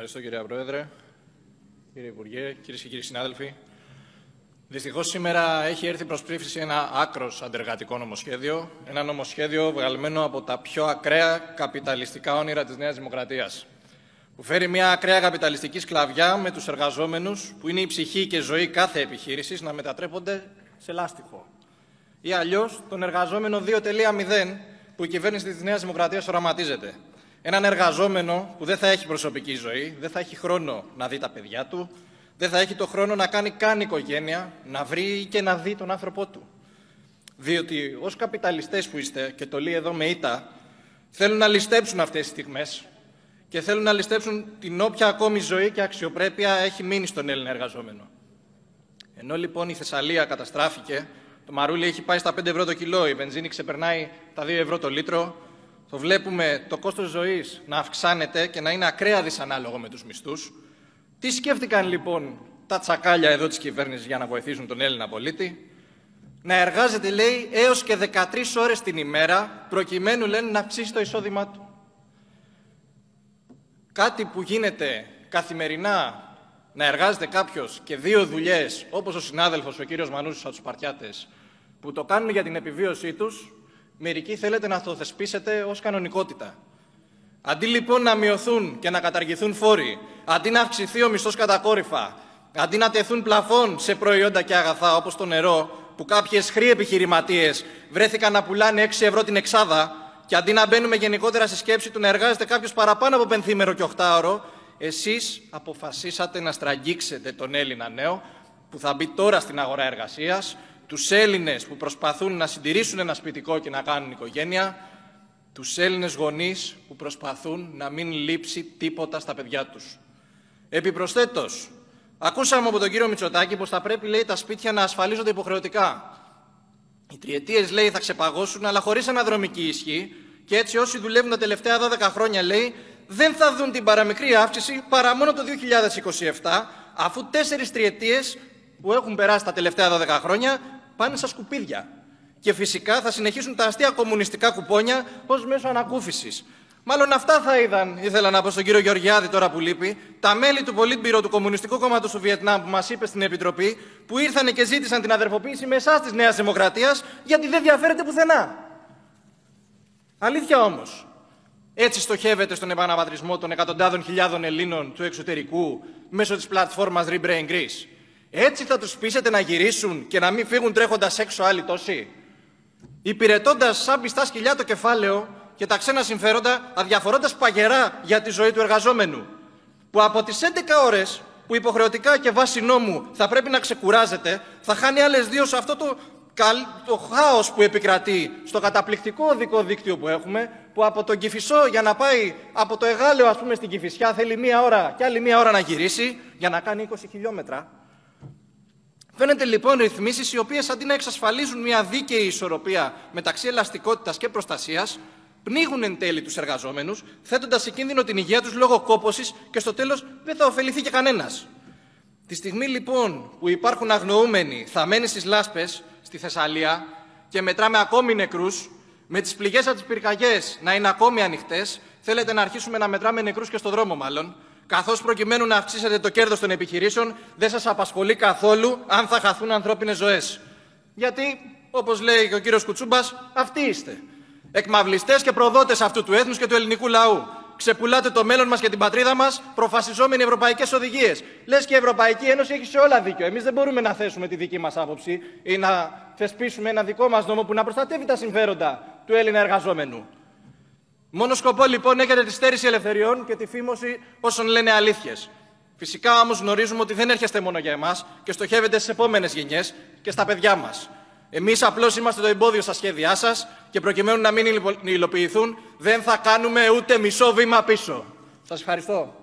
Ευχαριστώ, κύριε Πρόεδρε, κύριε Υπουργέ, κυρίες και κύριοι συνάδελφοι. Δυστυχώς σήμερα έχει έρθει προς ψήφιση ένα άκρως αντεργατικό νομοσχέδιο, ένα νομοσχέδιο βγαλμένο από τα πιο ακραία καπιταλιστικά όνειρα της Νέας Δημοκρατίας, που φέρει μια ακραία καπιταλιστική σκλαβιά με τους εργαζόμενους, που είναι η ψυχή και ζωή κάθε επιχείρησης, να μετατρέπονται σε λάστιχο. Ή αλλιώς τον εργαζόμενο 2.0 που η κυβέρνηση της Νέας Δημοκρατίας οραματίζεται. Έναν εργαζόμενο που δεν θα έχει προσωπική ζωή, δεν θα έχει χρόνο να δει τα παιδιά του, δεν θα έχει το χρόνο να κάνει καν οικογένεια, να βρει και να δει τον άνθρωπό του. Διότι ως καπιταλιστές που είστε, και το λέει εδώ με ήττα, θέλουν να ληστέψουν αυτές τις στιγμές και θέλουν να ληστέψουν την όποια ακόμη ζωή και αξιοπρέπεια έχει μείνει στον Έλληνα εργαζόμενο. Ενώ λοιπόν η Θεσσαλία καταστράφηκε, το μαρούλι έχει πάει στα 5 ευρώ το κιλό, η βενζίνη ξεπερνάει τα 2 ευρώ το λίτρο, το βλέπουμε το κόστος ζωής να αυξάνεται και να είναι ακραία δυσανάλογο με τους μισθούς. Τι σκέφτηκαν λοιπόν τα τσακάλια εδώ της κυβέρνησης για να βοηθήσουν τον Έλληνα πολίτη? Να εργάζεται, λέει, έως και 13 ώρες την ημέρα, προκειμένου, λένε, να αυξήσει το εισόδημά του. Κάτι που γίνεται καθημερινά, να εργάζεται κάποιος και 2 δουλειές, όπως ο συνάδελφος, ο κύριος Μανούσης από τους Σπαρτιάτες, που το κάνουν για την επιβίωσή τους, μερικοί θέλετε να το θεσπίσετε ως κανονικότητα. Αντί λοιπόν να μειωθούν και να καταργηθούν φόροι, αντί να αυξηθεί ο μισθός κατακόρυφα, αντί να τεθούν πλαφόν σε προϊόντα και αγαθά όπως το νερό, που κάποιοι αισχροί επιχειρηματίες βρέθηκαν να πουλάνε 6 ευρώ την εξάδα, και αντί να μπαίνουμε γενικότερα στη σκέψη του να εργάζεται κάποιος παραπάνω από 5ήμερο και 8ωρο, εσείς αποφασίσατε να στραγγίξετε τον Έλληνα νέο που θα μπει τώρα στην αγορά εργασίας, τους Έλληνες που προσπαθούν να συντηρήσουν ένα σπιτικό και να κάνουν οικογένεια, τους Έλληνες γονείς που προσπαθούν να μην λείψει τίποτα στα παιδιά τους. Επιπροσθέτως, ακούσαμε από τον κύριο Μητσοτάκη πως θα πρέπει, λέει, τα σπίτια να ασφαλίζονται υποχρεωτικά. Οι τριετίες, λέει, θα ξεπαγώσουν, αλλά χωρίς αναδρομική ισχύ, και έτσι όσοι δουλεύουν τα τελευταία 12 χρόνια, λέει, δεν θα δουν την παραμικρή αύξηση παρά μόνο το 2027, αφού 4 τριετίες που έχουν περάσει τα τελευταία 12 χρόνια πάνε στα σκουπίδια. Και φυσικά θα συνεχίσουν τα αστεία κομμουνιστικά κουπόνια ως μέσο ανακούφισης. Μάλλον αυτά θα είδαν, ήθελα να πω στον κύριο Γεωργιάδη τώρα που λείπει, τα μέλη του Πολίτμπυρο του Κομμουνιστικού Κόμματος του Βιετνάμ που μας είπε στην Επιτροπή, που ήρθαν και ζήτησαν την αδερφοποίηση με εσάς της Νέας Δημοκρατίας, γιατί δεν διαφέρεται πουθενά. Αλήθεια όμως, έτσι στοχεύετε στον επαναπατρισμό των εκατοντάδων χιλιάδων Ελλήνων του εξωτερικού μέσω της πλατφόρμας Rebrain Greece? Έτσι θα τους πείσετε να γυρίσουν και να μην φύγουν τρέχοντας έξω άλλοι τόσοι? Υπηρετώντας σαν πιστά σκυλιά το κεφάλαιο και τα ξένα συμφέροντα, αδιαφορώντας παγερά για τη ζωή του εργαζόμενου, που από τις 11 ώρες που υποχρεωτικά και βάσει νόμου θα πρέπει να ξεκουράζεται, θα χάνει άλλες 2 σε αυτό το χάος που επικρατεί στο καταπληκτικό οδικό δίκτυο που έχουμε, που από τον Κηφισό για να πάει από το Εγάλεο, ας πούμε, στην Κηφισιά θέλει 1 ώρα και άλλη 1 ώρα να γυρίσει για να κάνει 20 χιλιόμετρα. Φαίνεται λοιπόν ρυθμίσεις οι οποίες αντί να εξασφαλίζουν μια δίκαιη ισορροπία μεταξύ ελαστικότητας και προστασίας, πνίγουν εν τέλει τους εργαζόμενους, θέτοντας σε κίνδυνο την υγεία τους λόγω κόπωσης και στο τέλος δεν θα ωφεληθεί και κανένας. Τη στιγμή λοιπόν που υπάρχουν αγνοούμενοι θαμμένοι στις λάσπες στη Θεσσαλία και μετράμε ακόμη νεκρούς, με τις πληγές από τις πυρκαγιές να είναι ακόμη ανοιχτές, θέλετε να αρχίσουμε να μετράμε νεκρούς και στο δρόμο μάλλον, καθώς προκειμένου να αυξήσετε το κέρδος των επιχειρήσεων, δεν σας απασχολεί καθόλου αν θα χαθούν ανθρώπινες ζωές. Γιατί, όπως λέει και ο κύριος Κουτσούμπας, αυτοί είστε. Εκμαυλιστές και προδότες αυτού του έθνους και του ελληνικού λαού. Ξεπουλάτε το μέλλον μας και την πατρίδα μας, προφασιζόμενοι ευρωπαϊκές οδηγίες. Λες και η Ευρωπαϊκή Ένωση έχει σε όλα δίκιο. Εμείς δεν μπορούμε να θέσουμε τη δική μας άποψη ή να θεσπίσουμε ένα δικό μας νόμο που να προστατεύει τα συμφέροντα του Έλληνα εργαζόμενου. Μόνο σκοπό λοιπόν έχετε τη στέρηση ελευθεριών και τη φήμωση όσων λένε αλήθειες. Φυσικά όμως γνωρίζουμε ότι δεν έρχεστε μόνο για εμάς και στοχεύετε στις επόμενες γενιές και στα παιδιά μας. Εμείς απλώς είμαστε το εμπόδιο στα σχέδιά σας και προκειμένου να μην υλοποιηθούν δεν θα κάνουμε ούτε μισό βήμα πίσω. Σας ευχαριστώ.